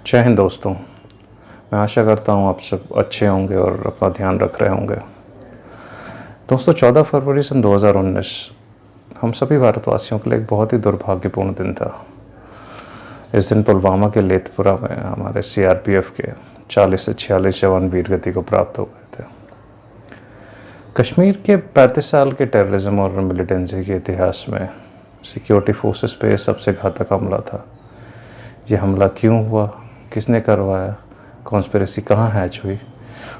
जय हिंद दोस्तों। मैं आशा करता हूँ आप सब अच्छे होंगे और अपना ध्यान रख रहे होंगे। दोस्तों, 14 फरवरी सन 2019 हम सभी भारतवासियों के लिए एक बहुत ही दुर्भाग्यपूर्ण दिन था। इस दिन पुलवामा के लेथपुरा में हमारे सीआरपीएफ के 40 से 46 जवान वीरगति को प्राप्त हो गए थे। कश्मीर के 35 साल के टेररिज्म और मिलिटेंसी के इतिहास में सिक्योरिटी फोर्सेस पे सबसे घातक हमला था। ये हमला क्यों हुआ, किसने करवाया, कॉन्स्पिरेसी कहाँ हैच हुई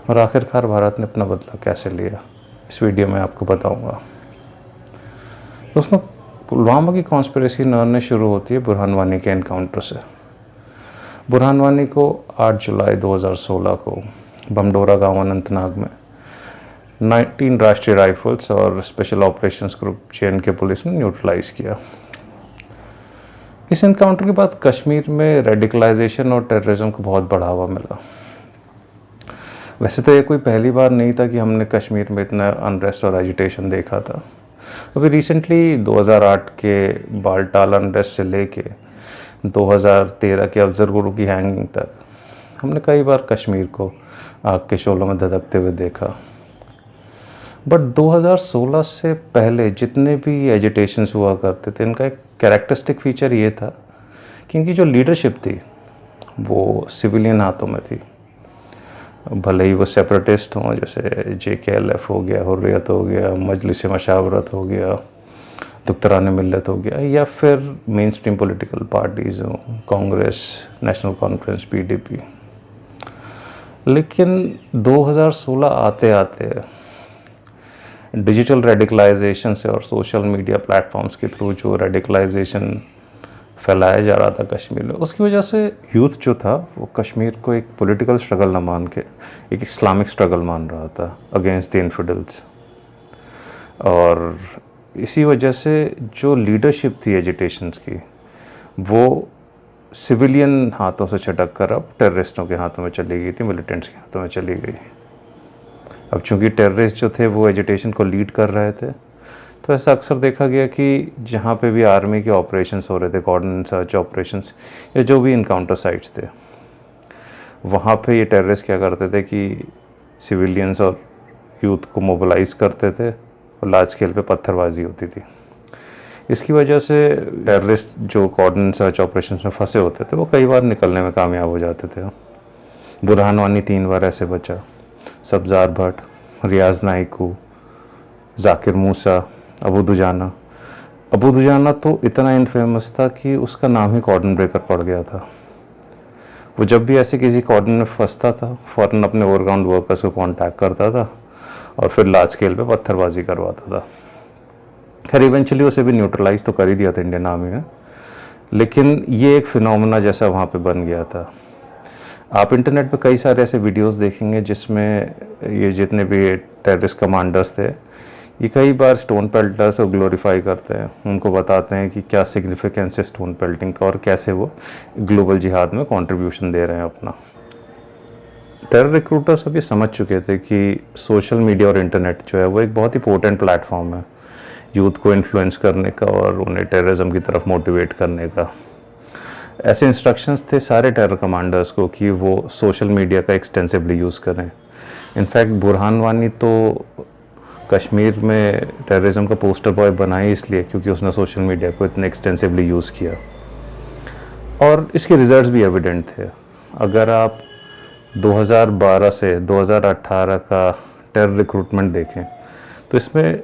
और आखिरकार भारत ने अपना बदला कैसे लिया, इस वीडियो में आपको बताऊंगा। दोस्तों, पुलवामा की कॉन्स्पिरेसी नॉर्मली शुरू होती है बुरहान वानी के एनकाउंटर से। बुरहान वानी को 8 जुलाई 2016 को बमडोरा गांव अनंतनाग में 19 राष्ट्रीय राइफल्स और special operations group JNK police ने न्यूट्रलाइज किया। इस एनकाउंटर के बाद कश्मीर में रेडिकलाइजेशन और टेररिज्म को बहुत बढ़ावा मिला। वैसे तो ये कोई पहली बार नहीं था कि हमने कश्मीर में इतना अनरेस्ट और एजिटेशन देखा था। अभी रिसेंटली 2008 के बाल्टाल अनरेस्ट से लेके 2013 के अफजल गुरु की हैंगिंग तक हमने कई बार कश्मीर को आग के शोलों में धधकते हुए देखा। बट 2016 से पहले जितने भी एजिटेशंस हुआ करते थे, इनका एक कैरेक्टरिस्टिक फीचर ये था कि इनकी जो लीडरशिप थी वो सिविलियन हाथों में थी। भले ही वो सेपरेटिस्ट हों, जैसे JKLF हो गया, हुर्रियत हो गया, मजलिस मशावरत हो गया, दुख्तरान मिल्लत हो गया, या फिर मेन स्ट्रीम पॉलिटिकल पार्टीज़ हों, कांग्रेस, नेशनल कॉन्फ्रेंस, PDP। लेकिन 2016 आते आते डिजिटल रेडिकलाइजेशन से और सोशल मीडिया प्लेटफॉर्म्स के थ्रू जो रेडिकलाइजेशन फैलाया जा रहा था कश्मीर में, उसकी वजह से यूथ जो था वो कश्मीर को एक पॉलिटिकल स्ट्रगल न मान के एक इस्लामिक स्ट्रगल मान रहा था अगेंस्ट द इन्फिडल्स। और इसी वजह से जो लीडरशिप थी एजिटेशंस की वो सिविलियन हाथों से छटक कर अब टेररिस्टों के हाथों में चली गई थी, मिलिटेंट्स के हाथों में चली गई। अब चूंकि टेररिस्ट जो थे वो एजिटेशन को लीड कर रहे थे, तो ऐसा अक्सर देखा गया कि जहाँ पे भी आर्मी के ऑपरेशंस हो रहे थे, कॉर्डन सर्च ऑपरेशंस या जो भी इनकाउंटर साइट्स थे, वहाँ पे ये टेररिस्ट क्या करते थे कि सिविलियंस और यूथ को मोबिलाइज करते थे और लार्ज स्केल पे पत्थरबाजी होती थी। इसकी वजह से टेररिस्ट जो कॉर्डन सर्च ऑपरेशंस में फंसे होते थे वो कई बार निकलने में कामयाब हो जाते थे। बुरहान वानी 3 बार ऐसे बचा, सब्ज़ार भट्ट, रियाज नाइकू, जाकिर मूसा, अबू दुजाना तो इतना इनफेमस था कि उसका नाम ही कॉर्डन ब्रेकर पड़ गया था। वो जब भी ऐसे किसी कॉर्डन में फंसता था फ़ौरन अपने ओवरग्राउंड वर्कर्स को कांटेक्ट करता था और फिर लार्ज स्केल पे पत्थरबाजी करवाता था। खैर इवेंचुअली उसे भी न्यूट्रलाइज तो कर ही दिया था इंडियन आर्मी ने, लेकिन ये एक फिनोमेना जैसा वहाँ पे बन गया था। आप इंटरनेट पे कई सारे ऐसे वीडियोस देखेंगे जिसमें ये जितने भी टेररिस्ट कमांडर्स थे ये कई बार स्टोन पेल्टर्स को ग्लोरीफाई करते हैं, उनको बताते हैं कि क्या सिग्निफिकेंस है स्टोन पेल्टिंग का और कैसे वो ग्लोबल जिहाद में कंट्रीब्यूशन दे रहे हैं अपना। टेरर रिक्रूटर्स अब ये समझ चुके थे कि सोशल मीडिया और इंटरनेट जो है वो एक बहुत ही पोटेंट प्लेटफॉर्म है यूथ को इन्फ्लुएंस करने का और उन्हें टेररिज्म की तरफ मोटिवेट करने का। ऐसे इंस्ट्रक्शंस थे सारे टेरर कमांडर्स को कि वो सोशल मीडिया का एक्सटेंसिवली यूज़ करें। इनफैक्ट बुरहान वानी तो कश्मीर में टेररिज्म का पोस्टर बॉय बना ही इसलिए क्योंकि उसने सोशल मीडिया को इतने एक्सटेंसिवली यूज़ किया और इसके रिजल्ट्स भी एविडेंट थे। अगर आप 2012 से 2018 का टेरर रिक्रूटमेंट देखें तो इसमें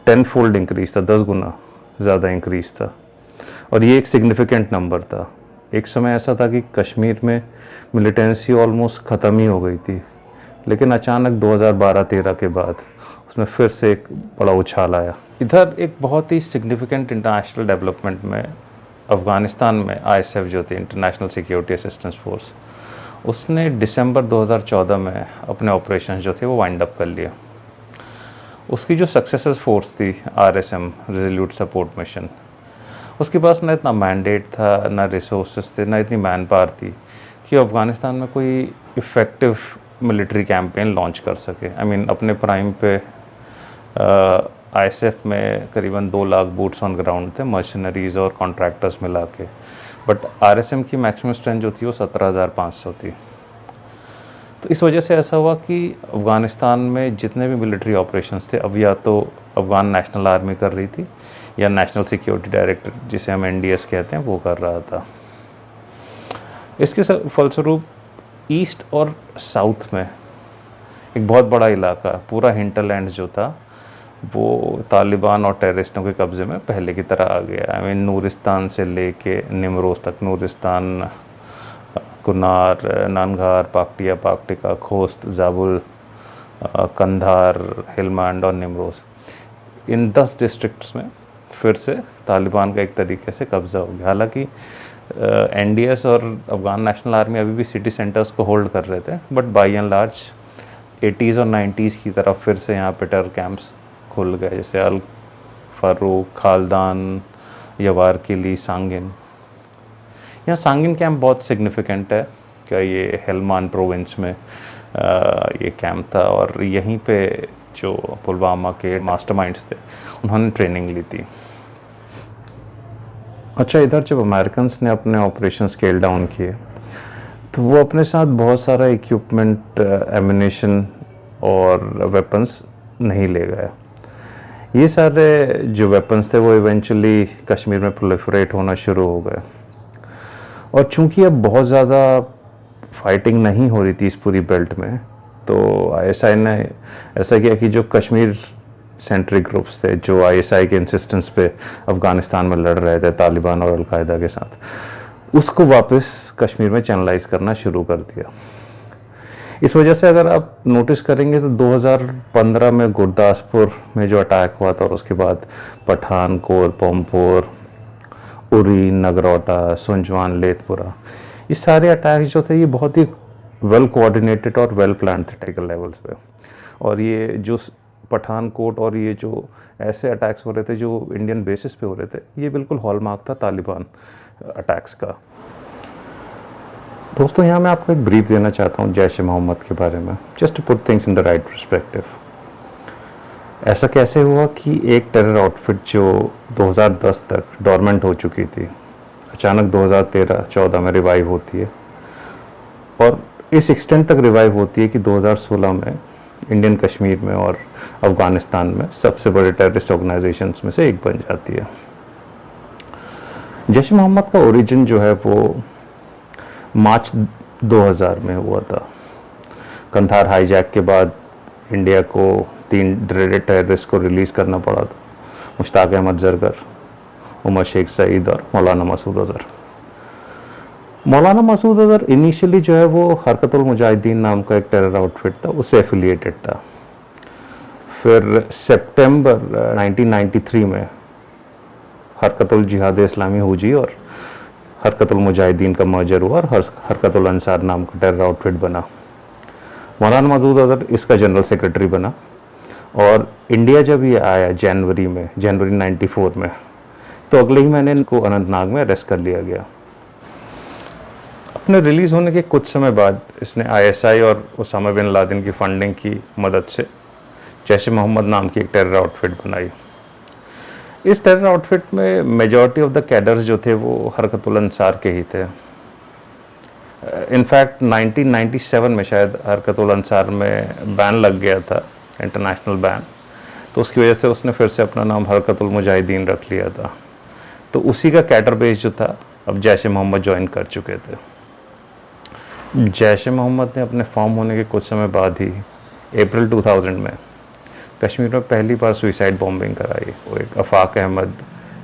10 फोल्ड इंक्रीज़ था, 10 गुना ज़्यादा इंक्रीज़ था और ये एक सिग्निफिकेंट नंबर था। एक समय ऐसा था कि कश्मीर में मिलिटेंसी ऑलमोस्ट ख़त्म ही हो गई थी, लेकिन अचानक 2012-13 के बाद उसमें फिर से एक बड़ा उछाल आया। इधर एक बहुत ही सिग्निफिकेंट इंटरनेशनल डेवलपमेंट में अफ़गानिस्तान में ISAF जो थी, इंटरनेशनल सिक्योरिटी असिस्टेंस फोर्स, उसने दिसंबर 2014 में अपने ऑपरेशन जो थे वो वाइंड अप कर लिया। उसकी जो सक्सेसर फोर्स थी RSM, रेजोल्यूट सपोर्ट मिशन, उसके पास ना इतना मैंडेट था, ना रिसोर्सेज थे, ना इतनी मैन पावर थी कि अफ़गानिस्तान में कोई इफ़ेक्टिव मिलिट्री कैंपेन लॉन्च कर सके। अपने प्राइम पे ISAF में करीबन 2 लाख बूट्स ऑन ग्राउंड थे, मर्सनरीज़ और कॉन्ट्रैक्टर्स मिला के। बट RSM की मैक्सिमम स्ट्रेंथ जो थी वो 17,500 थी। तो इस वजह से ऐसा हुआ कि अफ़गानिस्तान में जितने भी मिलिट्री ऑपरेशंस थे, अब या तो अफ़गान नेशनल आर्मी कर रही थी या नेशनल सिक्योरिटी डायरेक्टर, जिसे हम NDS कहते हैं, वो कर रहा था। इसके फलस्वरूप ईस्ट और साउथ में एक बहुत बड़ा इलाका, पूरा हिंटरलैंड जो था, वो तालिबान और टेररिस्टों के कब्ज़े में पहले की तरह आ गया। आई मीन नूरिस्तान से लेके निमरोज़ तक, नूरिस्तान, कुनार, नानघार, पाक्टिया, पाक्टिका, खोस्त, ज़ाबुल, कंधार, हेलमांड और निमरोज़, इन 10 डिस्ट्रिक्ट्स में फिर से तालिबान का एक तरीके से कब्ज़ा हो गया। हालांकि NDS और अफ़गान नेशनल आर्मी अभी भी सिटी सेंटर्स को होल्ड कर रहे थे, but by and large 80s और 90s की तरफ फिर से यहाँ पे टेरर कैंप्स खुल गए, जैसे अल फ़ारूक, खालदान, यवार किली, सांगिन। यहाँ सांगिन कैंप बहुत सिग्निफिकेंट है क्या, ये हेलमांड प्रोविंस में ये कैंप था, और यहीं पे जो पुलवामा के मास्टरमाइंड्स थे उन्होंने ट्रेनिंग ली थी। अच्छा, इधर जब अमेरिकन्स ने अपने ऑपरेशन स्केल डाउन किए तो वो अपने साथ बहुत सारा इक्विपमेंट, एमिनेशन और वेपन्स नहीं ले गए। ये सारे जो वेपन्स थे वो इवेंचुअली कश्मीर में प्रोलिफरेट होना शुरू हो गए, और चूंकि अब बहुत ज़्यादा फाइटिंग नहीं हो रही थी इस पूरी बेल्ट में, तो ISI ने ऐसा किया कि जो कश्मीर सेंट्रिक ग्रुप्स थे, जो ISI के इंसिस्टेंस पे अफ़गानिस्तान में लड़ रहे थे तालिबान और अलकायदा के साथ, उसको वापस कश्मीर में चैनलाइज करना शुरू कर दिया। इस वजह से अगर आप नोटिस करेंगे तो 2015 में गुरदासपुर में जो अटैक हुआ था, और उसके बाद पठानकोट, पोमपुर, उरी, नगरोटा, सुंजवान, लेथपुरा, ये सारे अटैक्स जो थे ये बहुत ही वेल कोऑर्डिनेटेड और वेल प्लान थे टेक्निकल लेवल्स पे। और ये जो पठानकोट और ये जो ऐसे अटैक्स हो रहे थे जो इंडियन बेसिस पे हो रहे थे, ये बिल्कुल हॉलमार्क था तालिबान अटैक्स का। दोस्तों, यहाँ मैं आपको एक ब्रीफ देना चाहता हूँ जैश ए मोहम्मद के बारे में, just to put things in the right perspective. ऐसा कैसे हुआ कि एक टेरर आउटफिट जो 2010 तक डोरमेंट हो चुकी थी, अचानक 2013-14 में रिवाइव होती है, और इस एक्सटेंट तक रिवाइव होती है कि 2016 में इंडियन कश्मीर में और अफ़गानिस्तान में सबसे बड़े टेररिस्ट ऑर्गेनाइजेशंस में से एक बन जाती है। जैश ए मोहम्मद का ओरिजिन जो है वो मार्च 2000 में हुआ था। कंधार हाईजैक के बाद इंडिया को 3 ड्रेडेड टेररिस्ट को रिलीज़ करना पड़ा था, मुश्ताक अहमद जरगर, उमर शेख सईद और मौलाना मसूद अज़हर। मौलाना मसूद अज़हर इनिशियली जो है वो हरकतुल मुजाहिदीन नाम का एक टेरर आउटफिट था, उससे एफिलिएटेड था। फिर सितंबर 1993 में हरकतुल जिहाद इस्लामी हुई और हरकतुल मुजाहिदीन का मर्जर हुआ और हरकतुल अंसार नाम का टेरर आउटफिट बना। मौलाना मसूद अज़हर इसका जनरल सेक्रेटरी बना, और इंडिया जब ये आया जनवरी 94 में, तो अगले ही महीने इनको अनंतनाग में अरेस्ट कर लिया गया। अपने रिलीज़ होने के कुछ समय बाद इसने ISI और उसामा बिन लादेन की फंडिंग की मदद से जैश ए मोहम्मद नाम की एक टेरर आउटफिट बनाई। इस टेरर आउटफिट में मेजॉरिटी ऑफ द कैडर्स जो थे वो हरकतुल अंसार के ही थे। इनफैक्ट 1997 में शायद हरकतुल अंसार में बैन लग गया था, इंटरनेशनल बैन, तो उसकी वजह से उसने फिर से अपना नाम हरकतुल मुजाहिदीन रख लिया था। तो उसी का कैडर बेस जो था अब जैश ए मोहम्मद ज्वाइन कर चुके थे। जैश ए मोहम्मद ने अपने फॉर्म होने के कुछ समय बाद ही अप्रैल 2000 में कश्मीर में पहली बार सुइसाइड बॉम्बिंग कराई। वो एक अफाक अहमद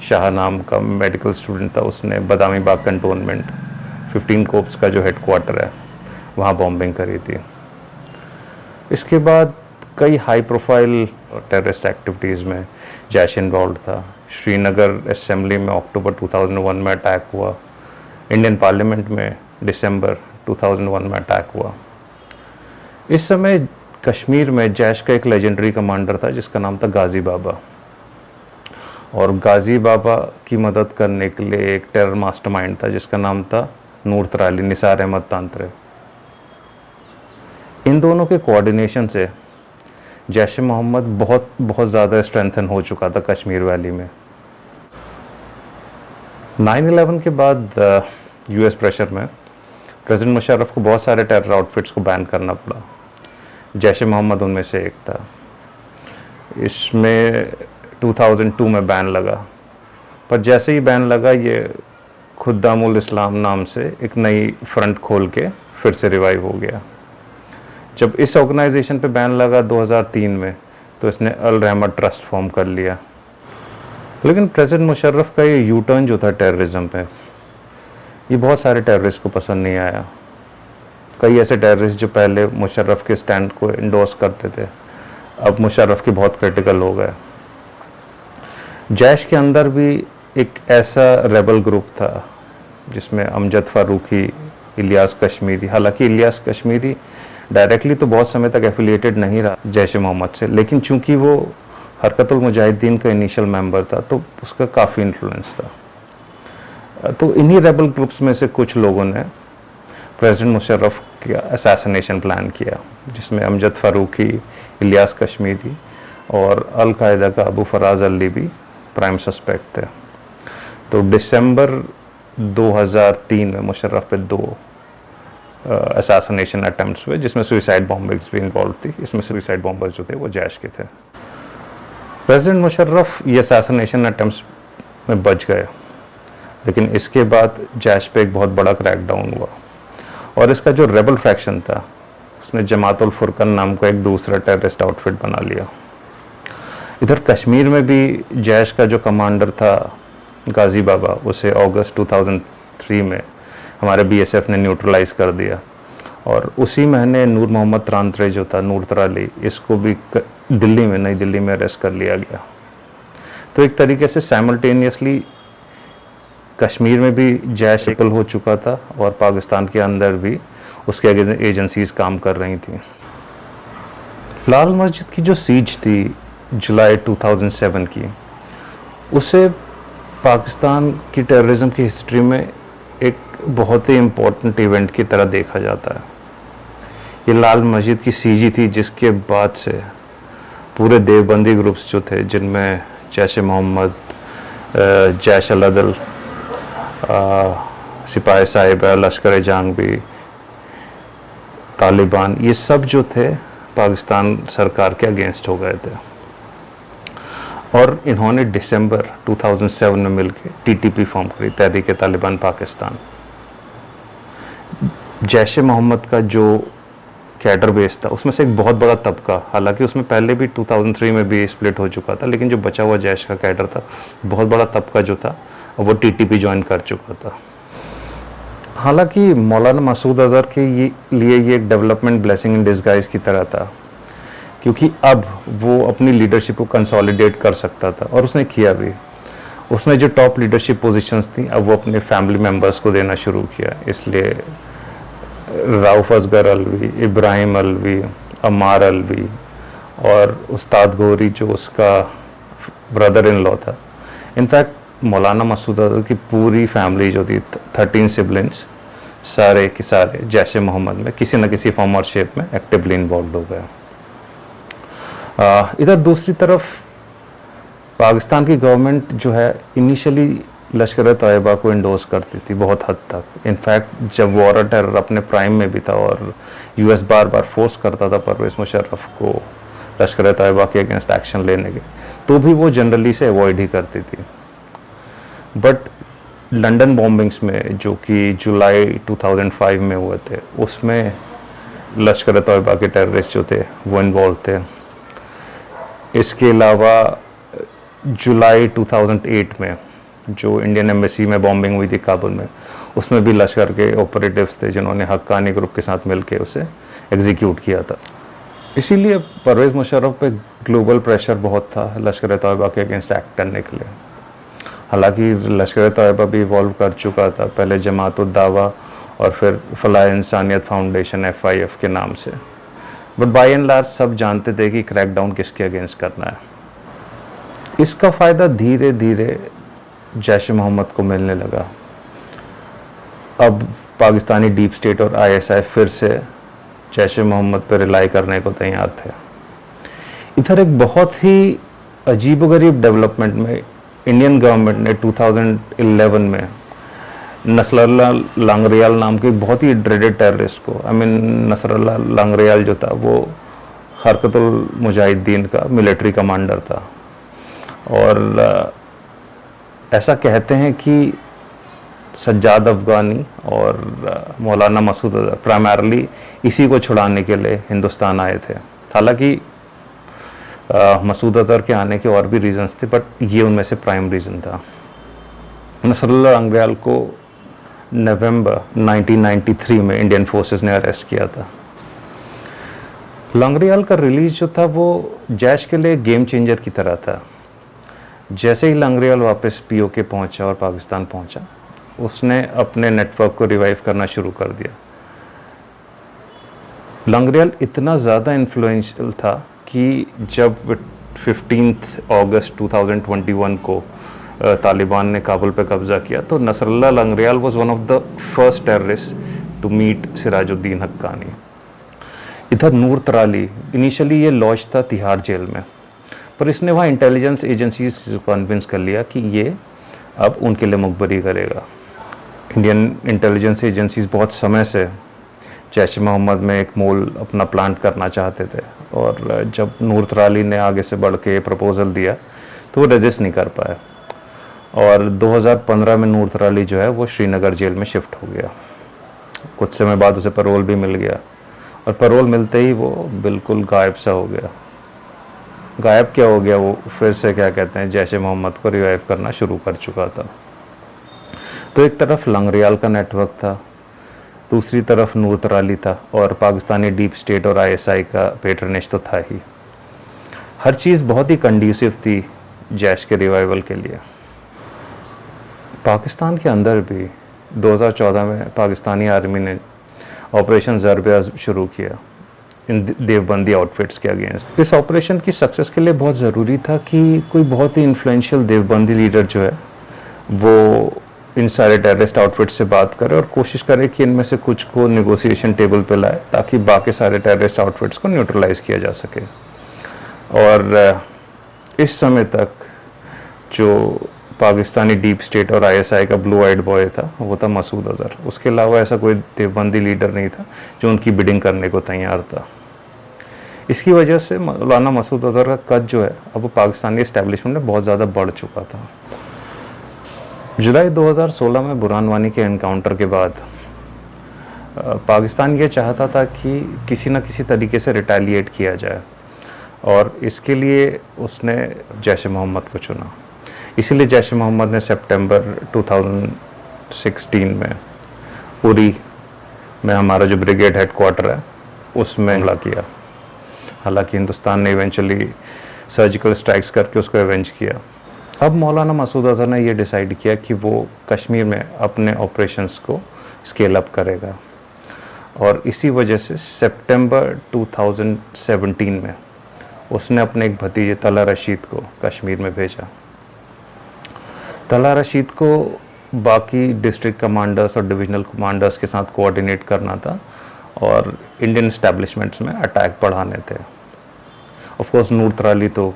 शाह नाम का मेडिकल स्टूडेंट था, उसने बदामी बाग कंटोनमेंट 15 कोप्स का जो हेडक्वार्टर है वहाँ बॉम्बिंग करी थी। इसके बाद कई हाई प्रोफाइल टेररिस्ट एक्टिविटीज़ में जैश इन्वॉल्व था। श्रीनगर असेंबली में अक्टूबर 2001 में अटैक हुआ, इंडियन पार्लियामेंट में दिसंबर 2001 में अटैक हुआ। इस समय कश्मीर में जैश का एक लेजेंडरी कमांडर था जिसका नाम था गाजी बाबा, और गाजी बाबा की मदद करने के लिए एक टेरर मास्टरमाइंड था जिसका नाम था नूर तराली, निसार अहमद तांत्रे। इन दोनों के कोऑर्डिनेशन से जैश ए मोहम्मद बहुत ज़्यादा स्ट्रेंथन हो चुका था कश्मीर वैली में। 9/11 के बाद यूएस प्रेशर में प्रेसिडेंट मुशर्रफ को बहुत सारे टेरर आउटफिट्स को बैन करना पड़ा। जैश ए मोहम्मद उनमें से एक था। इसमें 2002 में बैन लगा, पर जैसे ही बैन लगा ये खुद्दामुल इस्लाम नाम से एक नई फ्रंट खोल के फिर से रिवाइव हो गया। जब इस ऑर्गेनाइजेशन पे बैन लगा 2003 में, तो इसने अल रहमत ट्रस्ट फॉर्म कर लिया। लेकिन प्रेसिडेंट मुशर्रफ का ये यू टर्न जो था टेररिज्म पे, ये बहुत सारे टेररिस्ट को पसंद नहीं आया। कई ऐसे टेररिस्ट जो पहले मुशर्रफ के स्टैंड को इंडोर्स करते थे, अब मुशर्रफ के बहुत क्रिटिकल हो गए। जैश के अंदर भी एक ऐसा रेबल ग्रुप था जिसमें अमजद फ़ारूकी, इलियास कश्मीरी, हालांकि इलियास कश्मीरी डायरेक्टली तो बहुत समय तक एफिलिएटेड नहीं रहा जैश ए मोहम्मद से, लेकिन चूंकि वो हरकतुल मुजाहिदीन का इनिशियल मेंबर था तो उसका काफ़ी इन्फ्लुएंस था। तो इन्हीं रेबल ग्रुप्स में से कुछ लोगों ने प्रेसिडेंट मुशर्रफ का असैसिनेशन प्लान किया, जिसमें अमजद फ़ारूकी, इलियास कश्मीरी और अल कायदा का अबू फराज अली भी प्राइम सस्पेक्ट थे। तो दिसंबर 2003 में मुशर्रफ पे 2 असैसिनेशन अटेम्प्ट्स हुए, जिसमें सुइसाइड बॉम्बिंग्स भी इन्वॉल्व थी। इसमें सुइसाइड बॉम्बर्स जो थे वो जैश के थे। प्रेसिडेंट मुशर्रफ ये असैसिनेशन अटेम्प्ट्स में बच गए, लेकिन इसके बाद जैश पे एक बहुत बड़ा क्रैकडाउन हुआ और इसका जो रेबल फ्रैक्शन था उसने जमातुल फुरकन नाम का एक दूसरा टेररिस्ट आउटफिट बना लिया। इधर कश्मीर में भी जैश का जो कमांडर था गाजी बाबा, उसे अगस्त 2003 में हमारे बीएसएफ ने न्यूट्रलाइज कर दिया और उसी महीने नूर मोहम्मद त्रांतरे जो था, नूर तराली, इसको भी दिल्ली में, नई दिल्ली में अरेस्ट कर लिया गया। तो एक तरीके से साइमल्टेनियसली कश्मीर में भी जैश एकल हो चुका था और पाकिस्तान के अंदर भी उसके एजेंसीज काम कर रही थी। लाल मस्जिद की जो सीज थी जुलाई 2007 की, उसे पाकिस्तान की टेररिज्म की हिस्ट्री में एक बहुत ही इम्पोर्टेंट इवेंट की तरह देखा जाता है। ये लाल मस्जिद की सीजी थी जिसके बाद से पूरे देवबंदी ग्रुप्स जो थे, जिनमें जैश ए मोहम्मद, जैश अल-अदल, सिपाही साहिब, लश्कर जंगी, तालिबान, ये सब जो थे पाकिस्तान सरकार के अगेंस्ट हो गए थे और इन्होंने दिसंबर 2007 में मिलकर टीटीपी फॉर्म करी, तहरीक तालिबान पाकिस्तान। जैश ए मोहम्मद का जो कैडर बेस था उसमें से एक बहुत बड़ा तबका, हालांकि उसमें पहले भी 2003 में भी स्प्लिट हो चुका था, लेकिन जो बचा हुआ जैश का कैडर था, बहुत बड़ा तबका जो था वो टीटीपी ज्वाइन कर चुका था। हालांकि मौलाना मसूद अजहर के लिए ये एक डेवलपमेंट ब्लेसिंग इन डिस्गाइज की तरह था, क्योंकि अब वो अपनी लीडरशिप को कंसोलिडेट कर सकता था और उसने किया भी। उसने जो टॉप लीडरशिप पोजीशंस थी अब वो अपने फैमिली मेंबर्स को देना शुरू किया। इसलिए राउफ असगर अलवी, इब्राहिम अलवी, अम्मार अलवी और उस्ताद गौरी जो उसका ब्रदर इन लॉ था। इनफैक्ट मौलाना मसूद अजहर की पूरी फैमिली जो थी, 13 सिबलिंग्स, सारे के सारे जैश ए मोहम्मद में किसी न किसी फॉर्म और शेप में एक्टिवली इन्वॉल्व हो गए। इधर दूसरी तरफ पाकिस्तान की गवर्नमेंट जो है इनिशियली लश्कर तैयबा को इंडोर्स करती थी बहुत हद तक। इनफैक्ट जब वॉर ऑन टेरर अपने प्राइम में भी था और यूएस बार बार फोर्स करता था परवेज़ मुशर्रफ को लश्कर तैयबा के अगेंस्ट एक्शन लेने के, तो भी वो जनरली से अवॉइड ही करती थी। बट लंदन बॉम्बिंग्स में जो कि जुलाई 2005 में हुए थे, उसमें लश्कर तैयबा के टेररिस्ट जो थे वो इन्वॉल्व थे। इसके अलावा जुलाई 2008 में जो इंडियन एम्बेसी में बॉम्बिंग हुई थी काबुल में, उसमें भी लश्कर के ऑपरेटिव्स थे जिन्होंने हक्कानी ग्रुप के साथ मिलकर उसे एग्जीक्यूट किया था। इसीलिए परवेज़ मुशर्रफ पे ग्लोबल प्रेशर बहुत था लश्कर तैयबा के अगेंस्ट एक्ट करने के लिए। हालांकि लश्कर तैयबा भी इवॉल्व कर चुका था, पहले जमात उद दावा और फिर फलाह इंसानियत फाउंडेशन FIF के नाम से। बट बाय एंड लार्ज सब जानते थे कि क्रैकडाउन किसके अगेंस्ट करना है। इसका फ़ायदा धीरे धीरे जैश ए मोहम्मद को मिलने लगा। अब पाकिस्तानी डीप स्टेट और ISI फिर से जैश ए मोहम्मद पर रिलाई करने को तैयार थे। इधर एक बहुत ही अजीबोगरीब डेवलपमेंट में इंडियन गवर्नमेंट ने 2011 में नसरुल्लाह लांगरियाल नाम के बहुत ही ड्रेडेड टेररिस्ट को, नसरुल्लाह लांगरियाल जो था वो हरकतुल मुजाहिदीन का मिलिट्री कमांडर था, और ऐसा कहते हैं कि सज्जाद अफगानी और मौलाना मसूद अजहर प्राइमरली इसी को छुड़ाने के लिए हिंदुस्तान आए थे। हालांकि मसूद अजहर के आने के और भी रीजंस थे, बट ये उनमें से प्राइम रीज़न था। नसरुल्लाह लांगरियाल को नवंबर 1993 में इंडियन फोर्सेस ने अरेस्ट किया था। लांगरियाल का रिलीज जो था वो जैश के लिए गेम चेंजर की तरह था। जैसे ही लांगरियाल वापस पीओके पहुंचा और पाकिस्तान पहुंचा, उसने अपने नेटवर्क को रिवाइव करना शुरू कर दिया। लांगरियाल इतना ज़्यादा इन्फ्लुएंशियल था कि जब 15 अगस्त 2021 को तालिबान ने काबुल पे कब्ज़ा किया, तो Nasrullah Langrial was one of the first terrorist to meet Sirajuddin Haqqani. इधर नूर तराली, इनिशियली ये लॉज था तिहाड़ जेल में, पर इसने वहाँ इंटेलिजेंस एजेंसीज को कन्विंस कर लिया कि ये अब उनके लिए मुखबरी करेगा। इंडियन इंटेलिजेंस एजेंसीज बहुत समय से जैश मोहम्मद में एक मोल अपना प्लांट करना चाहते थे, और जब नूर तराली ने आगे से बढ़ के प्रपोज़ल दिया तो वो रजिस्ट नहीं कर पाए, और 2015 में नूर तराली जो है वो श्रीनगर जेल में शिफ्ट हो गया। कुछ समय बाद उसे पैरोल भी मिल गया, और पैरोल मिलते ही वो बिल्कुल गायब सा हो गया। गायब क्या हो गया, वो फिर से क्या कहते हैं जैश मोहम्मद को रिवाइव करना शुरू कर चुका था। तो एक तरफ लांगरियाल का नेटवर्क था, दूसरी तरफ नूर तराली था, और पाकिस्तानी डीप स्टेट और आईएसआई का पेट्रनेज तो था ही। हर चीज़ बहुत ही कंड्यूसिव थी जैश के रिवाइवल के लिए। पाकिस्तान के अंदर भी 2014 में पाकिस्तानी आर्मी ने ऑपरेशन ज़रब शुरू किया इन देवबंदी आउटफिट्स के अगेंस्ट। इस ऑपरेशन की सक्सेस के लिए बहुत ज़रूरी था कि कोई बहुत ही इन्फ्लुएंशियल देवबंदी लीडर जो है वो इन सारे टेररिस्ट आउटफिट से बात करे और कोशिश करे कि इनमें से कुछ को नेगोशिएशन टेबल पे लाए, ताकि बाकी सारे टेररिस्ट आउटफिट्स को न्यूट्रलाइज किया जा सके। और इस समय तक जो पाकिस्तानी डीप स्टेट और आईएसआई का ब्लू आइड बॉय था वो था मसूद अजहर। उसके अलावा ऐसा कोई देवबंदी लीडर नहीं था जो उनकी बिडिंग करने को तैयार था। इसकी वजह से मौलाना मसूद अजहर का कद जो है अब वो पाकिस्तानी इस्टेब्लिशमेंट में बहुत ज़्यादा बढ़ चुका था। जुलाई 2016 में बुरहान वानी के एनकाउंटर के बाद पाकिस्तान ये चाहता था कि किसी न किसी तरीके से रिटेलिएट किया जाए, और इसके लिए उसने जैश मोहम्मद को चुना। इसीलिए जैश मोहम्मद ने सितंबर 2016 में उरी में हमारा जो ब्रिगेड हेडक्वार्टर है उसमें हमला किया। हालांकि हिंदुस्तान ने इवेंचुअली सर्जिकल स्ट्राइक्स करके उसको एवेंज किया। अब मौलाना मसूद अजहर ने ये डिसाइड किया कि वो कश्मीर में अपने ऑपरेशंस को स्केल अप करेगा, और इसी वजह से सितंबर 2017 में उसने अपने एक भतीजे तला रशीद को कश्मीर में भेजा। तला रशीद को बाकी डिस्ट्रिक्ट कमांडर्स और डिविजनल कमांडर्स के साथ कोऑर्डिनेट करना था और इंडियन एस्टैब्लिशमेंट्स में अटैक बढ़ाने थे। ऑफ कोर्स नूर तराली तो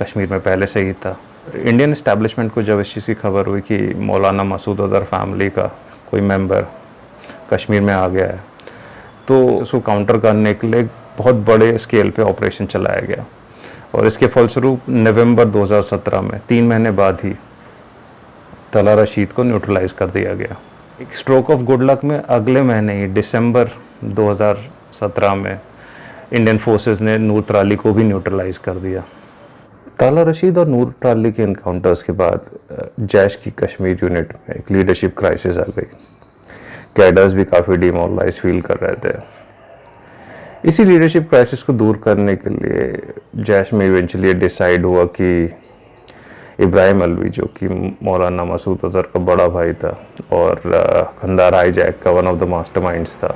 कश्मीर में पहले से ही था। इंडियन एस्टैब्लिशमेंट को जब इस चीज़ की खबर हुई कि मौलाना मसूद अजहर फैमिली का कोई मेंबर कश्मीर में आ गया है, तो उसको काउंटर करने के लिए बहुत बड़े स्केल पे ऑपरेशन चलाया गया, और इसके फलस्वरूप नवंबर 2017 में 3 महीने बाद ही तला रशीद को न्यूट्रलाइज कर दिया गया। एक स्ट्रोक ऑफ गुड लक में अगले महीने ही दिसंबर 2017 में इंडियन फोर्सेस ने नूर तराली को भी न्यूट्रलाइज कर दिया। तला रशीद और नूर तराली के इनकाउंटर्स के बाद जैश की कश्मीर यूनिट में एक लीडरशिप क्राइसिस आ गई। कैडर्स भी काफ़ी डिमोरलाइज फील कर रहे थे। इसी लीडरशिप क्राइसिस को दूर करने के लिए जैश में इवेंचुअली डिसाइड हुआ कि इब्राहिम अलवी, जो कि मौलाना मसूद अजहर का बड़ा भाई था और खंदार हाईजैक का वन ऑफ द मास्टरमाइंड्स था,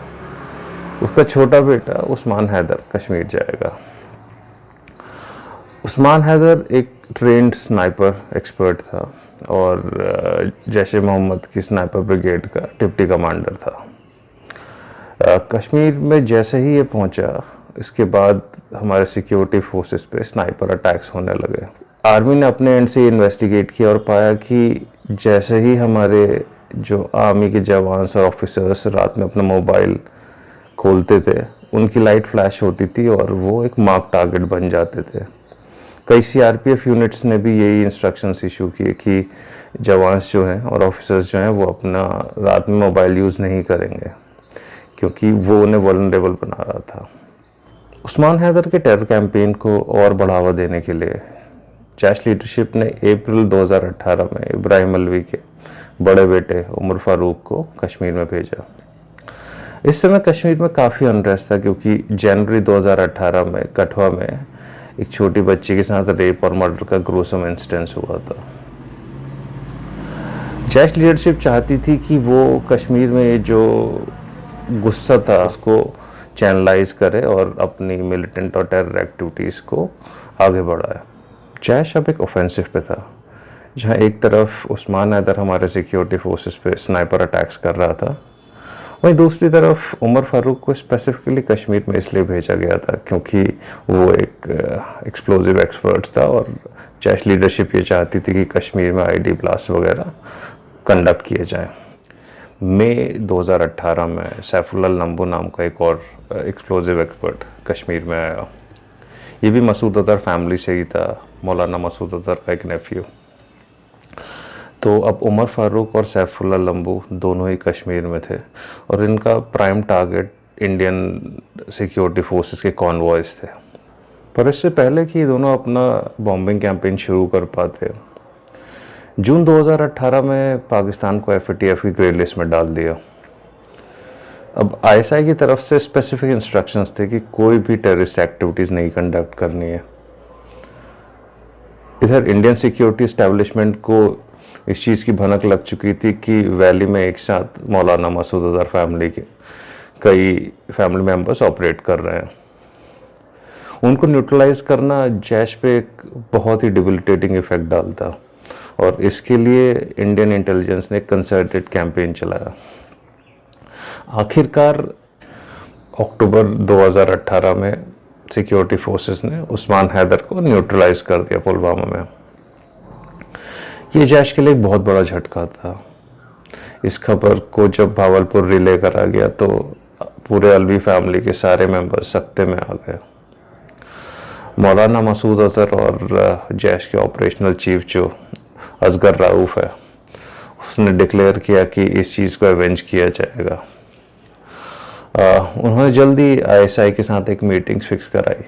उसका छोटा बेटा उस्मान हैदर कश्मीर जाएगा। उस्मान हैदर एक ट्रेंड स्नाइपर एक्सपर्ट था और जैश मोहम्मद की स्नाइपर ब्रिगेड का डिप्टी कमांडर था। कश्मीर में जैसे ही ये पहुंचा, इसके बाद हमारे सिक्योरिटी फोर्सेस पे स्नाइपर अटैक्स होने लगे। आर्मी ने अपने एंड से इन्वेस्टिगेट किया और पाया कि जैसे ही हमारे जो आर्मी के जवान्स और ऑफिसर्स रात में अपना मोबाइल खोलते थे, उनकी लाइट फ्लैश होती थी और वो एक मार्क टारगेट बन जाते थे। कई सीआरपीएफ यूनिट्स ने भी यही इंस्ट्रक्शंस इशू किए कि जवान्स जो हैं और ऑफिसर्स जो हैं वो अपना रात में मोबाइल यूज़ नहीं करेंगे, क्योंकि वो उन्हें वल्नरेबल बना रहा था। उस्मान हैदर के टेरर कैंपेन को और बढ़ावा देने के लिए जैश लीडरशिप ने अप्रैल 2018 में इब्राहिम अलवी के बड़े बेटे उमर फारूक को कश्मीर में भेजा। इस समय कश्मीर में काफ़ी अनरेस्ट था, क्योंकि जनवरी 2018 में कठुआ में एक छोटी बच्ची के साथ रेप और मर्डर का ग्रोसम इंसिडेंस हुआ था। जैश लीडरशिप चाहती थी कि वो कश्मीर में ये जो गुस्सा था उसको चैनलाइज करे और अपनी मिलिटेंट और टेरर एक्टिविटीज़ को आगे बढ़ाए। जैश अब एक ऑफेंसिव पे था, जहां एक तरफ उस्मान हैदर हमारे सिक्योरिटी फोर्सेस पे स्नाइपर अटैक्स कर रहा था, वहीं दूसरी तरफ उमर फारूक को स्पेसिफिकली कश्मीर में इसलिए भेजा गया था क्योंकि वो एक एक्सप्लोजिव एक्सपर्ट था और जैश लीडरशिप ये चाहती थी कि कश्मीर में आईडी ब्लास्ट वगैरह कंडक्ट किए जाएं। मई 2018 में सैफुल्लाह लंबू नाम का एक और एक्सप्लोजिव एक्सपर्ट कश्मीर में आया। ये भी मसूद अजहर फैमिली से ही था, मौलाना मसूद अजहर का एक नेफ्यू। तो अब उमर फारूक और सैफुल्लाह लंबू दोनों ही कश्मीर में थे और इनका prime target Indian security forces के कॉन्वॉयज थे। पर इससे पहले कि दोनों अपना बॉम्बिंग कैंपेन शुरू कर पाते, जून 2018 में पाकिस्तान को एफएटीएफ की ग्रे लिस्ट में डाल दिया। अब आईएसआई की तरफ से स्पेसिफिक इंस्ट्रक्शंस थे कि कोई भी टेररिस्ट एक्टिविटीज़ नहीं कंडक्ट करनी है। इधर इंडियन सिक्योरिटी एस्टेब्लिशमेंट को इस चीज़ की भनक लग चुकी थी कि वैली में एक साथ मौलाना मसूद अजहर फैमिली के कई फैमिली मेंबर्स ऑपरेट कर रहे हैं। उनको न्यूट्रलाइज करना जैश पे एक बहुत ही डिबिलिटेटिंग इफेक्ट डालता और इसके लिए इंडियन इंटेलिजेंस ने कंसर्टेड कैंपेन चलाया। आखिरकार अक्टूबर 2018 में सिक्योरिटी फोर्सेस ने उस्मान हैदर को न्यूट्रलाइज कर दिया पुलवामा में। ये जैश के लिए एक बहुत बड़ा झटका था। इस खबर को जब भावलपुर रिले करा गया तो पूरे अलवी फैमिली के सारे मेंबर्स सख्ते में आ गए। मौलाना मसूद अजहर और जैश के ऑपरेशनल चीफ जो असगर राऊफ है, उसने डिक्लेयर किया कि इस चीज़ को एवेंज किया जाएगा। उन्होंने जल्दी आईएसआई के साथ एक मीटिंग फिक्स कराई।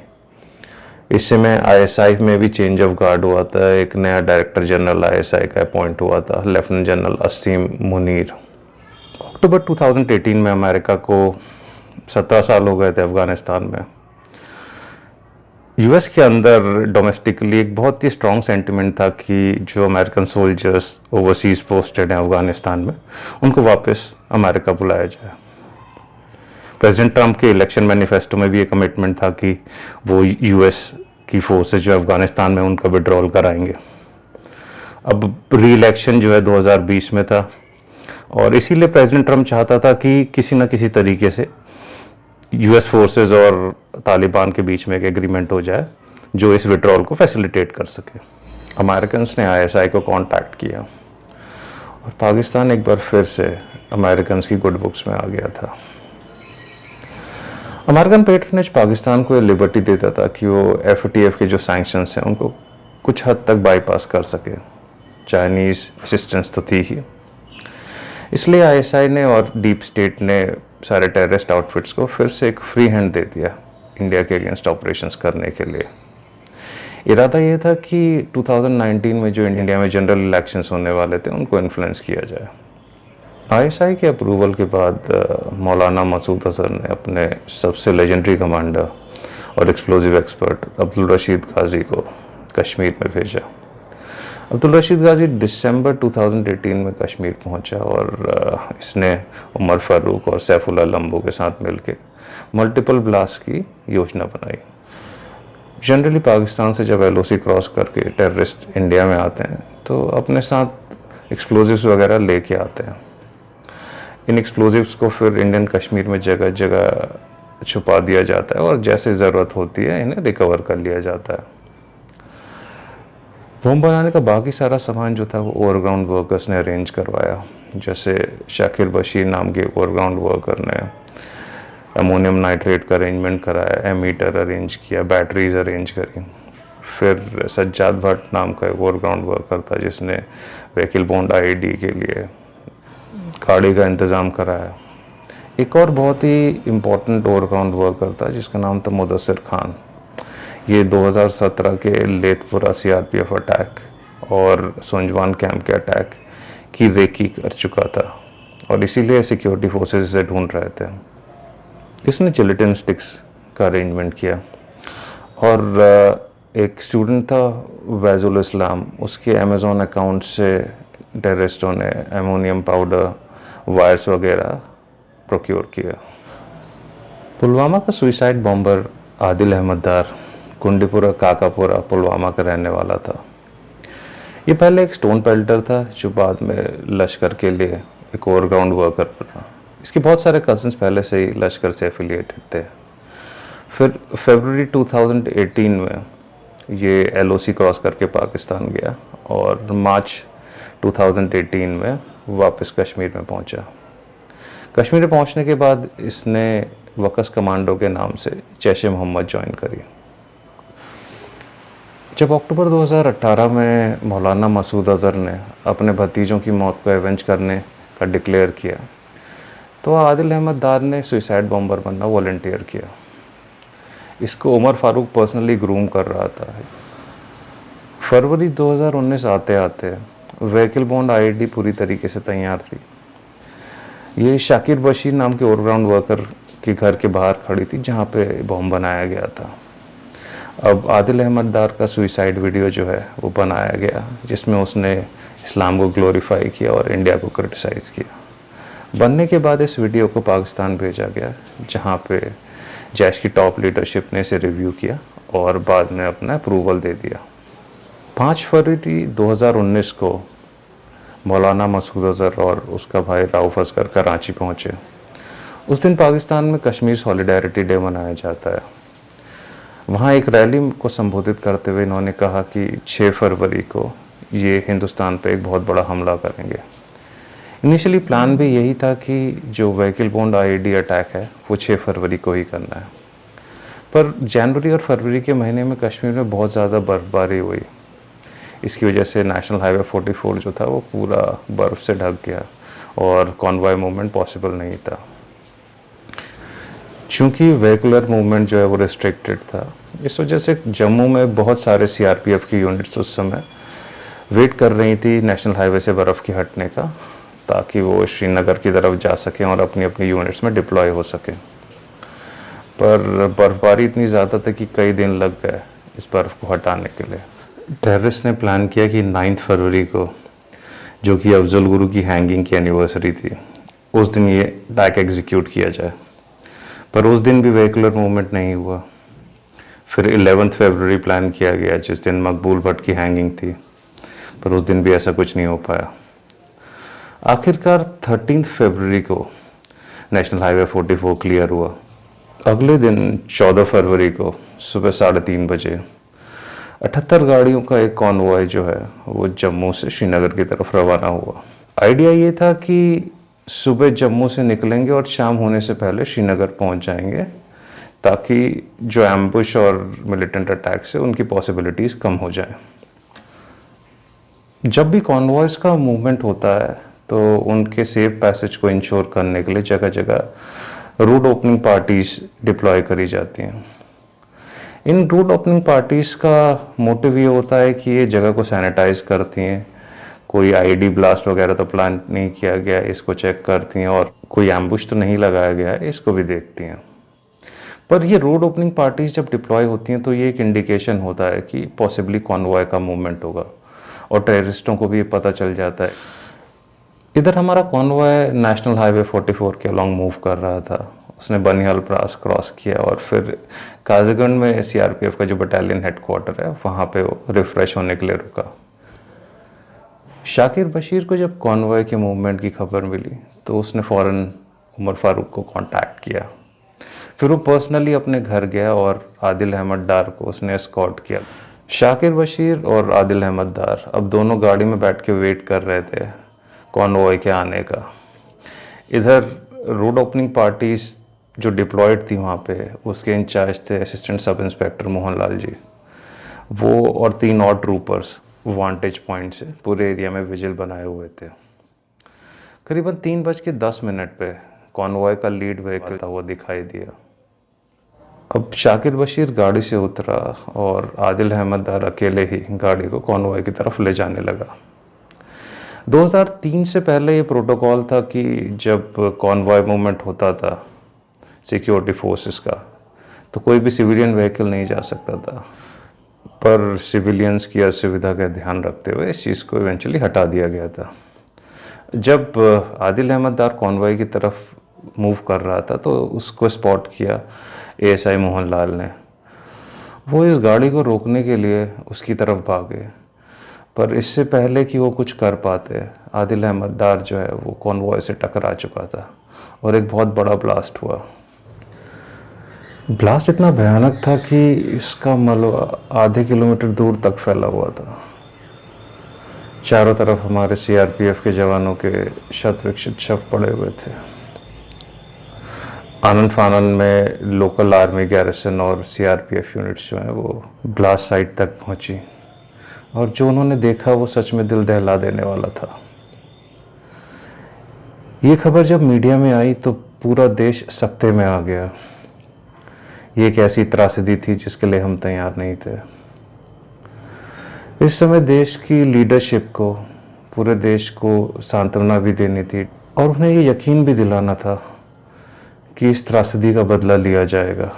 इस समय आईएसआई में भी चेंज ऑफ गार्ड हुआ था। एक नया डायरेक्टर जनरल आईएसआई का अपॉइंट हुआ था, लेफ्टिनेंट जनरल असीम मुनीर। अक्टूबर 2018 में अमेरिका को 17 साल हो गए थे अफगानिस्तान में। यूएस के अंदर डोमेस्टिकली एक बहुत ही स्ट्रॉन्ग सेंटिमेंट था कि जो अमेरिकन सोल्जर्स ओवरसीज पोस्टेड हैं अफगानिस्तान में, उनको वापस अमेरिका बुलाया जाए। प्रेसिडेंट ट्रंप के इलेक्शन मैनिफेस्टो में भी ये कमिटमेंट था कि वो यूएस की फोर्सेज जो अफगानिस्तान में उनका विड्रॉल कराएंगे। अब री इलेक्शन जो है 2020 में था और इसीलिए प्रेसिडेंट ट्रंप चाहता था कि किसी न किसी तरीके से यूएस फोर्सेज और तालिबान के बीच में एक एग्रीमेंट हो जाए जो इस विड्रॉल को फैसिलिटेट कर सके। अमेरिकन्स ने आईएसआई को कांटेक्ट किया और पाकिस्तान एक बार फिर से अमेरिकन्स की गुड बुक्स में आ गया था। अमेरिकन पैट्रनेज पाकिस्तान को ये लिबर्टी देता था कि वो एफएटीएफ के जो सैंक्शंस हैं उनको कुछ हद तक बाईपास कर सके। चाइनीज़ असिस्टेंस तो थी ही, इसलिए आईएसआई ने और डीप स्टेट ने सारे टेररिस्ट आउटफिट्स को फिर से एक फ्री हैंड दे दिया इंडिया के अगेंस्ट ऑपरेशंस करने के लिए। इरादा ये था कि 2019 में जो इंडिया में जनरल इलेक्शंस होने वाले थे उनको इन्फ्लुएंस किया जाए। आईएसआई के अप्रूवल के बाद मौलाना मसूद अजहर ने अपने सबसे लेजेंडरी कमांडर और एक्सप्लोजिव एक्सपर्ट अब्दुल रशीद गाजी को कश्मीर में भेजा। अब्दुल रशीद गाजी दिसंबर 2018 में कश्मीर पहुंचा और इसने उमर फारूक और सैफुल्लाह लंबू के साथ मिलकर मल्टीपल ब्लास्ट की योजना बनाई। जनरली पाकिस्तान से जब एलओसी क्रॉस करके टेररिस्ट इंडिया में आते हैं तो अपने साथ एक्सप्लोजिव्स वगैरह लेके आते हैं। इन एक्सप्लोजिव्स को फिर इंडियन कश्मीर में जगह जगह छुपा दिया जाता है और जैसे ज़रूरत होती है इन्हें रिकवर कर लिया जाता है। बम बनाने का बाकी सारा सामान जो था वो ओवरग्राउंड वर्कर्स ने अरेंज करवाया। जैसे शाकिर बशीर नाम के ओवरग्राउंड वर्कर ने अमोनियम नाइट्रेट का अरेंजमेंट कराया, एमीटर अरेंज किया, बैटरीज अरेंज करी। फिर सज्जाद भट्ट नाम का एक ओवरग्राउंड वर्कर था जिसने व्हीकल बॉन्ड आईडी के लिए गाड़ी का इंतज़ाम कराया। एक और बहुत ही इम्पोर्टेंट ओवरग्राउंड वर्कर था जिसका नाम था मुदस्सिर खान। ये 2017 के लेथपुरा सीआरपीएफ अटैक और सुंजवान कैंप के अटैक की रेकी कर चुका था और इसीलिए सिक्योरिटी फोर्सेस इसे ढूंढ रहे थे। इसने जिलेटिन स्टिक्स का अरेंजमेंट किया और एक स्टूडेंट था वैजुल इस्लाम, उसके अमेज़ॉन अकाउंट से टेररिस्टों ने एमोनियम पाउडर, वायर्स वगैरह प्रोक्योर किया। पुलवामा का सुइसाइड बॉम्बर आदिल अहमद डार कुंडीपुरा काकापुरा पुलवामा का रहने वाला था। ये पहले एक स्टोन पेल्टर था जो बाद में लश्कर के लिए एक ओवरग्राउंड वर्कर बना। इसके बहुत सारे कज़न्स पहले से ही लश्कर से एफिलिएटेड थे। फिर फरवरी 2018 में ये एलओसी क्रॉस करके पाकिस्तान गया और मार्च 2018 में वापस कश्मीर में पहुंचा। कश्मीर में पहुंचने के बाद इसने वकस कमांडो के नाम से जैश ए मोहम्मद ज्वाइन करी। जब अक्टूबर 2018 में मौलाना मसूद अज़हर ने अपने भतीजों की मौत को एवेंज करने का डिक्लेयर किया तो आदिल अहमद डार ने सुइसाइड बॉम्बर बनना वॉलंटियर किया। इसको उमर फारूक पर्सनली ग्रूम कर रहा था। फरवरी 2019 आते आते व्हीकल बॉन्ड आईडी पूरी तरीके से तैयार थी। ये शाकिर बशीर नाम के ओवरग्राउंड वर्कर के घर के बाहर खड़ी थी जहाँ पे बॉम्ब बनाया गया था। अब आदिल अहमद डार का सुइसाइड वीडियो जो है वो बनाया गया जिसमें उसने इस्लाम को ग्लोरीफाई किया और इंडिया को क्रिटिसाइज़ किया। बनने के बाद इस वीडियो को पाकिस्तान भेजा गया जहाँ पे जैश की टॉप लीडरशिप ने इसे रिव्यू किया और बाद में अपना अप्रूवल दे दिया। 5 फरवरी 2019 को मौलाना मसूद अज़हर और उसका भाई राउफ असगर कराची पहुँचे। उस दिन पाकिस्तान में कश्मीर सॉलिडारिटी डे मनाया जाता है। वहाँ एक रैली को संबोधित करते हुए इन्होंने कहा कि 6 फरवरी को ये हिंदुस्तान पे एक बहुत बड़ा हमला करेंगे। इनिशियली प्लान भी यही था कि जो व्हीकल बॉन्ड आईडी अटैक है वो 6 फरवरी को ही करना है, पर जनवरी और फरवरी के महीने में कश्मीर में बहुत ज़्यादा बर्फ़बारी हुई। इसकी वजह से नेशनल हाईवे 44 जो था वो पूरा बर्फ़ से ढक गया और कॉन्वॉय मूवमेंट पॉसिबल नहीं था। चूँकि व्हीकुलर मूवमेंट जो है वो रिस्ट्रिक्टेड था, इस वजह से जम्मू में बहुत सारे सीआरपीएफ की यूनिट्स उस समय वेट कर रही थी नेशनल हाईवे से बर्फ़ के हटने का, ताकि वो श्रीनगर की तरफ जा सकें और अपनी अपनी यूनिट्स में डिप्लॉय हो सकें। पर बर्फ़बारी इतनी ज़्यादा थी कि कई दिन लग गए इस बर्फ़ को हटाने के लिए। टेररिस्ट ने प्लान किया कि 9 फरवरी को, जो कि अफजल गुरु की हैंगिंग की एनिवर्सरी थी, उस दिन ये अटैक एग्जीक्यूट किया जाए, पर उस दिन भी व्हीकुलर मूवमेंट नहीं हुआ। फिर 11 फरवरी प्लान किया गया जिस दिन मकबूल भट्ट की हैंगिंग थी, पर उस दिन भी ऐसा कुछ नहीं हो पाया। आखिरकार 13 फरवरी को नेशनल हाईवे 44 क्लियर हुआ। अगले दिन 14 फरवरी को सुबह 3:30 बजे 78 गाड़ियों का एक कॉन्वॉय जो है वो जम्मू से श्रीनगर की तरफ रवाना हुआ। आइडिया ये था कि सुबह जम्मू से निकलेंगे और शाम होने से पहले श्रीनगर पहुंच जाएंगे, ताकि जो एम्बुश और मिलिटेंट अटैक्स है उनकी पॉसिबिलिटीज़ कम हो जाएं। जब भी कॉन्वॉयज का मूवमेंट होता है तो उनके सेफ पैसेज को इंश्योर करने के लिए जगह जगह रूट ओपनिंग पार्टीज डिप्लॉय करी जाती हैं। इन रूट ओपनिंग पार्टीज़ का मोटिव ये होता है कि ये जगह को सैनिटाइज करती हैं, कोई आईडी ब्लास्ट वगैरह तो प्लान नहीं किया गया इसको चेक करती हैं, और कोई एम्बुश तो नहीं लगाया गया है इसको भी देखती हैं। पर ये रोड ओपनिंग पार्टीज जब डिप्लॉय होती हैं तो ये एक इंडिकेशन होता है कि पॉसिबली कॉन्वॉय का मूवमेंट होगा और टेररिस्टों को भी ये पता चल जाता है। इधर हमारा कॉन्वॉय नेशनल हाईवे 44 के अलॉन्ग मूव कर रहा था। उसने बनिहाल पास क्रॉस किया और फिर काजीगंज में सीआरपीएफ का जो बटालियन हेडक्वार्टर है वहाँ पे वो रिफ्रेश होने के लिए रुका। शाकिर बशीर को जब कॉन्वॉय के मूवमेंट की खबर मिली तो उसने फ़ौरन उमर फारूक को कांटेक्ट किया। फिर वो पर्सनली अपने घर गया और आदिल अहमद डार को उसने एस्कॉर्ट किया। शाकिर बशीर और आदिल अहमद दार अब दोनों गाड़ी में बैठ के वेट कर रहे थे कॉन्वॉय के आने का। इधर रोड ओपनिंग पार्टीज जो डिप्लॉयड थी वहाँ पे, उसके इंचार्ज थे assistant sub inspector Mohanlal ji, वो और 3 और ट्रूपर्स वांटेज पॉइंट से पूरे एरिया में विजिल बनाए हुए थे। करीबन 3:10 पे कॉन्वॉय का लीड व्हीकल था वो दिखाई दिया। अब शाकिर बशीर गाड़ी से उतरा और आदिल अहमद दार अकेले ही गाड़ी को कॉन्वॉय की तरफ ले जाने लगा। 2003 से पहले ये प्रोटोकॉल था कि जब कॉन्वॉय मूवमेंट होता था सिक्योरिटी फोर्सेस का, तो कोई भी सिविलियन व्हीकल नहीं जा सकता था, पर सिविलियंस की असुविधा का ध्यान रखते हुए इस चीज़ को इवेंचुअली हटा दिया गया था। जब आदिल अहमद दार कॉन्वॉय की तरफ मूव कर रहा था तो उसको स्पॉट किया एएसआई मोहनलाल ने। वो इस गाड़ी को रोकने के लिए उसकी तरफ भागे, पर इससे पहले कि वो कुछ कर पाते आदिल अहमद दार जो है वो कॉन्वॉय से टकरा चुका था और एक बहुत बड़ा ब्लास्ट हुआ। ब्लास्ट इतना भयानक था कि इसका मलबा आधे किलोमीटर दूर तक फैला हुआ था। चारों तरफ हमारे सीआरपीएफ के जवानों के शत विक्षित शव पड़े हुए थे। आनंद फानन में लोकल आर्मी गैरिसन और सीआरपीएफ यूनिट्स जो हैं वो ब्लास्ट साइट तक पहुंची, और जो उन्होंने देखा वो सच में दिल दहला देने वाला था। ये खबर जब मीडिया में आई तो पूरा देश सख्ते में आ गया। ये एक ऐसी त्रासदी थी जिसके लिए हम तैयार नहीं थे। इस समय देश की लीडरशिप को, पूरे देश को सांत्वना भी देनी थी और उन्हें ये यकीन भी दिलाना था कि इस त्रासदी का बदला लिया जाएगा।